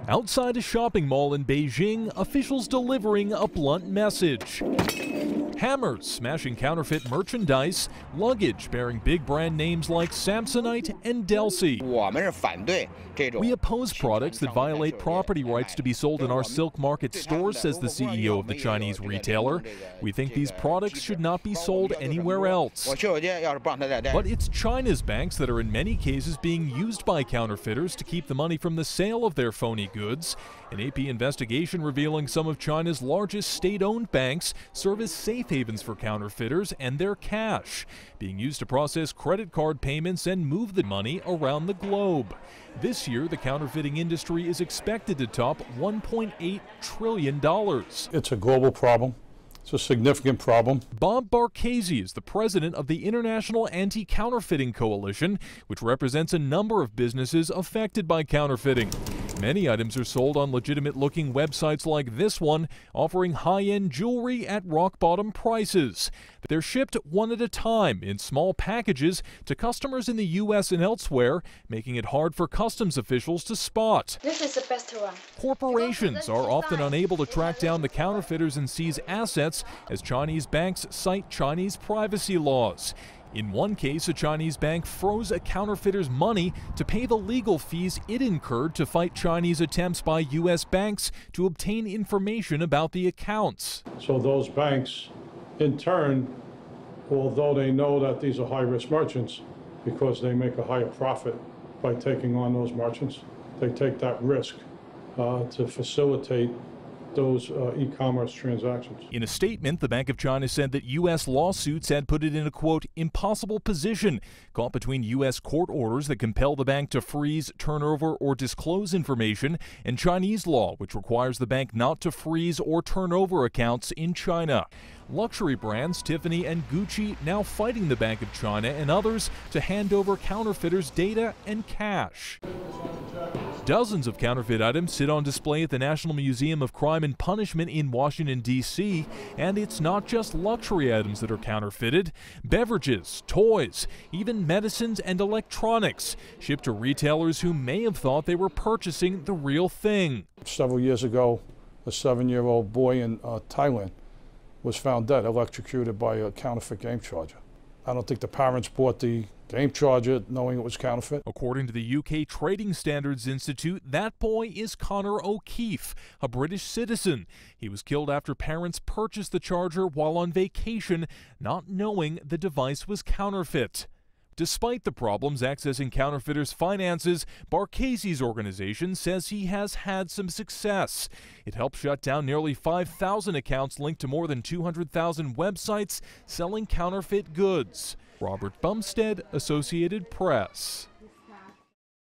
Outside a shopping mall in Beijing, officials delivering a blunt message. Hammers smashing counterfeit merchandise, luggage bearing big brand names like Samsonite and dailly. We oppose products that violate property rights to be sold in our silk market stores, says the CEO of the Chinese retailer. We think these products should not be sold anywhere else. But it's China's banks that are in many cases being used by counterfeiters to keep the money from the sale of their phony goods. An AP investigation revealing some of China's largest state-owned banks serve as safe havens for counterfeiters and their cash, being used to process credit card payments and move the money around the globe. This year, the counterfeiting industry is expected to top $1.8 trillion. It's a global problem. It's a significant problem. Bob Barchese is the president of the International Anti-Counterfeiting Coalition, which represents a number of businesses affected by counterfeiting. Many items are sold on legitimate-looking websites like this one, offering high-end jewelry at rock-bottom prices. But they're shipped one at a time in small packages to customers in the U.S. and elsewhere, making it hard for customs officials to spot. This is the best one. Corporations are often unable to track down the counterfeiters and seize assets as Chinese banks cite Chinese privacy laws. In one case, a Chinese bank froze a counterfeiter's money to pay the legal fees it incurred to fight Chinese attempts by U.S. banks to obtain information about the accounts. So those banks, in turn, although they know that these are high-risk merchants, because they make a higher profit by taking on those merchants, they take that risk to facilitate those e-commerce transactions. In a statement, the Bank of China said that U.S. lawsuits had put it in a, quote, impossible position, caught between U.S. court orders that compel the bank to freeze, turn over, or disclose information, and Chinese law, which requires the bank not to freeze or turn over accounts in China. Luxury brands Tiffany and Gucci now fighting the Bank of China and others to hand over counterfeiters' data and cash. Dozens of counterfeit items sit on display at the National Museum of Crime and Punishment in Washington, D.C., and it's not just luxury items that are counterfeited. Beverages, toys, even medicines and electronics shipped to retailers who may have thought they were purchasing the real thing. Several years ago, a 7-year-old boy in Thailand was found dead, electrocuted by a counterfeit game charger. I don't think the parents bought the game charger knowing it was counterfeit. According to the UK Trading Standards Institute, that boy is Connor O'Keefe, a British citizen. He was killed after parents purchased the charger while on vacation, not knowing the device was counterfeit. Despite the problems accessing counterfeiters' finances, Barchese's organization says he has had some success. It helped shut down nearly 5,000 accounts linked to more than 200,000 websites selling counterfeit goods. Robert Bumstead, Associated Press.